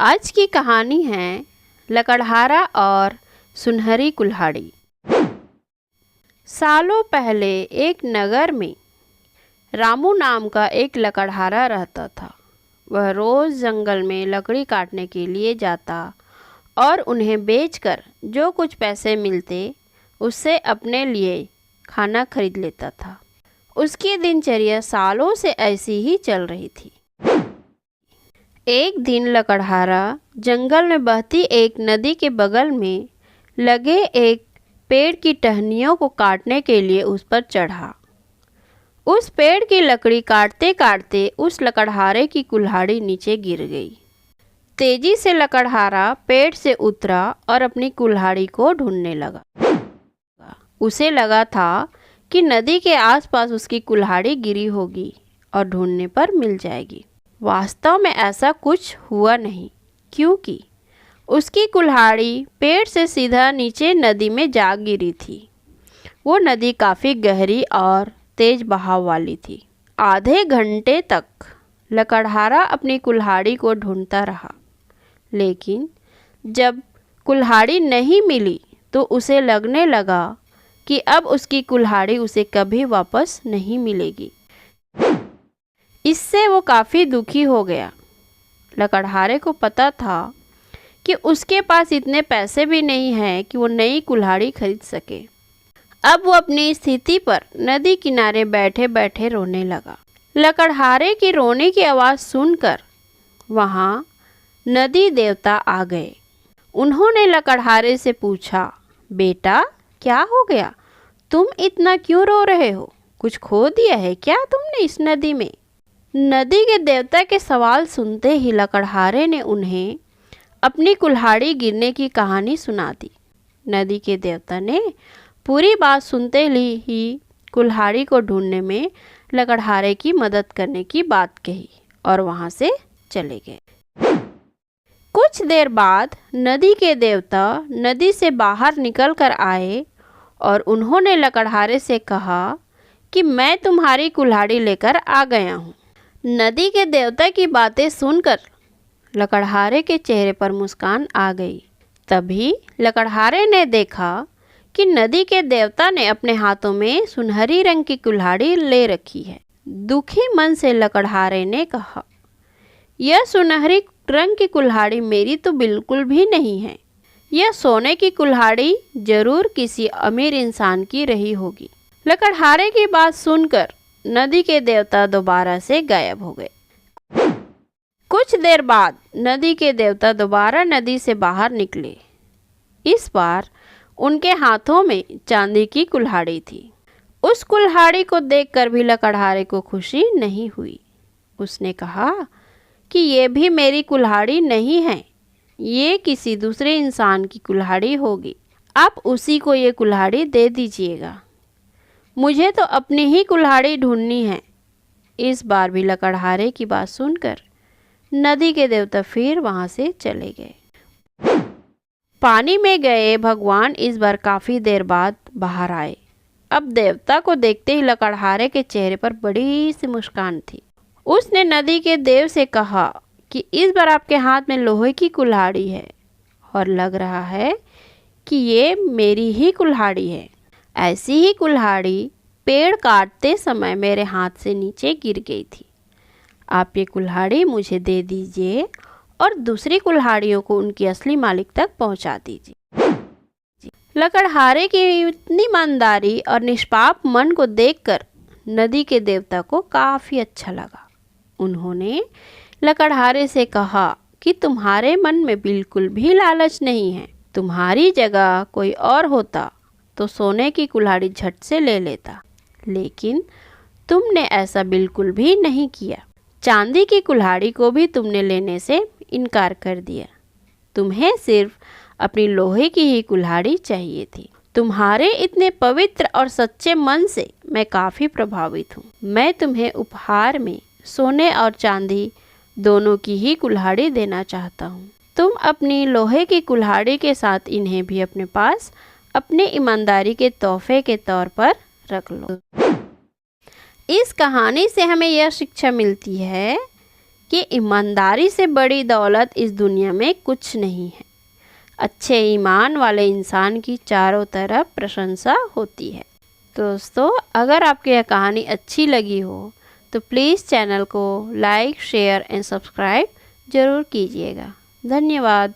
आज की कहानी है लकड़हारा और सुनहरी कुल्हाड़ी। सालों पहले एक नगर में रामू नाम का एक लकड़हारा रहता था। वह रोज़ जंगल में लकड़ी काटने के लिए जाता और उन्हें बेचकर जो कुछ पैसे मिलते उससे अपने लिए खाना खरीद लेता था। उसकी दिनचर्या सालों से ऐसी ही चल रही थी। एक दिन लकड़हारा जंगल में बहती एक नदी के बगल में लगे एक पेड़ की टहनियों को काटने के लिए उस पर चढ़ा। उस पेड़ की लकड़ी काटते काटते उस लकड़हारे की कुल्हाड़ी नीचे गिर गई। तेजी से लकड़हारा पेड़ से उतरा और अपनी कुल्हाड़ी को ढूंढने लगा। उसे लगा था कि नदी के आसपास उसकी कुल्हाड़ी गिरी होगी और ढूंढने पर मिल जाएगी। वास्तव में ऐसा कुछ हुआ नहीं, क्योंकि उसकी कुल्हाड़ी पेड़ से सीधा नीचे नदी में जा गिरी थी। वो नदी काफ़ी गहरी और तेज बहाव वाली थी। आधे घंटे तक लकड़हारा अपनी कुल्हाड़ी को ढूंढता रहा, लेकिन जब कुल्हाड़ी नहीं मिली तो उसे लगने लगा कि अब उसकी कुल्हाड़ी उसे कभी वापस नहीं मिलेगी। इससे वो काफ़ी दुखी हो गया। लकड़हारे को पता था कि उसके पास इतने पैसे भी नहीं हैं कि वो नई कुल्हाड़ी खरीद सके। अब वो अपनी स्थिति पर नदी किनारे बैठे बैठे रोने लगा। लकड़हारे की रोने की आवाज़ सुनकर वहाँ नदी देवता आ गए। उन्होंने लकड़हारे से पूछा, बेटा क्या हो गया? तुम इतना क्यों रो रहे हो? कुछ खो दिया है क्या तुमने इस नदी में? नदी के देवता के सवाल सुनते ही लकड़हारे ने उन्हें अपनी कुल्हाड़ी गिरने की कहानी सुना दी। नदी के देवता ने पूरी बात सुनते ही कुल्हाड़ी को ढूंढने में लकड़हारे की मदद करने की बात कही और वहां से चले गए। कुछ देर बाद नदी के देवता नदी से बाहर निकल कर आए और उन्होंने लकड़हारे से कहा कि मैं तुम्हारी कुल्हाड़ी लेकर आ गया हूँ। नदी के देवता की बातें सुनकर लकड़हारे के चेहरे पर मुस्कान आ गई। तभी लकड़हारे ने देखा कि नदी के देवता ने अपने हाथों में सुनहरी रंग की कुल्हाड़ी ले रखी है। दुखी मन से लकड़हारे ने कहा, यह सुनहरी रंग की कुल्हाड़ी मेरी तो बिल्कुल भी नहीं है। यह सोने की कुल्हाड़ी जरूर किसी अमीर इंसान की रही होगी। लकड़हारे की बात सुनकर नदी के देवता दोबारा से गायब हो गए। कुछ देर बाद नदी के देवता दोबारा नदी से बाहर निकले। इस बार उनके हाथों में चांदी की कुल्हाड़ी थी। उस कुल्हाड़ी को देखकर भी लकड़हारे को खुशी नहीं हुई। उसने कहा कि ये भी मेरी कुल्हाड़ी नहीं है, ये किसी दूसरे इंसान की कुल्हाड़ी होगी। आप उसी को ये कुल्हाड़ी दे दीजिएगा। मुझे तो अपनी ही कुल्हाड़ी ढूंढनी है। इस बार भी लकड़हारे की बात सुनकर नदी के देवता फिर वहां से चले गए। पानी में गए भगवान इस बार काफ़ी देर बाद बाहर आए। अब देवता को देखते ही लकड़हारे के चेहरे पर बड़ी सी मुस्कान थी। उसने नदी के देव से कहा कि इस बार आपके हाथ में लोहे की कुल्हाड़ी है और लग रहा है कि ये मेरी ही कुल्हाड़ी है। ऐसी ही कुल्हाड़ी पेड़ काटते समय मेरे हाथ से नीचे गिर गई थी। आप ये कुल्हाड़ी मुझे दे दीजिए और दूसरी कुल्हाड़ियों को उनकी असली मालिक तक पहुंचा दीजिए। लकड़हारे की इतनी ईमानदारी और निष्पाप मन को देखकर नदी के देवता को काफ़ी अच्छा लगा। उन्होंने लकड़हारे से कहा कि तुम्हारे मन में बिल्कुल भी लालच नहीं है। तुम्हारी जगह कोई और होता तो सोने की कुल्हाड़ी झट से ले लेता, लेकिन तुमने ऐसा बिल्कुल भी नहीं किया। चांदी की कुल्हाड़ी को भी तुमने लेने से इनकार कर दिया। तुम्हें सिर्फ अपनी लोहे की ही कुल्हाड़ी चाहिए थी। तुम्हारे इतने पवित्र और सच्चे मन से मैं काफ़ी प्रभावित हूँ। मैं तुम्हें उपहार में सोने और चांदी दोनों की ही कुल्हाड़ी देना चाहता हूँ। तुम अपनी लोहे की कुल्हाड़ी के साथ इन्हें भी अपने पास अपनी ईमानदारी के तोहफे के तौर पर रख लो। इस कहानी से हमें यह शिक्षा मिलती है कि ईमानदारी से बड़ी दौलत इस दुनिया में कुछ नहीं है। अच्छे ईमान वाले इंसान की चारों तरफ प्रशंसा होती है। दोस्तों, अगर आपको यह कहानी अच्छी लगी हो तो प्लीज़ चैनल को लाइक, शेयर एंड सब्सक्राइब ज़रूर कीजिएगा। धन्यवाद।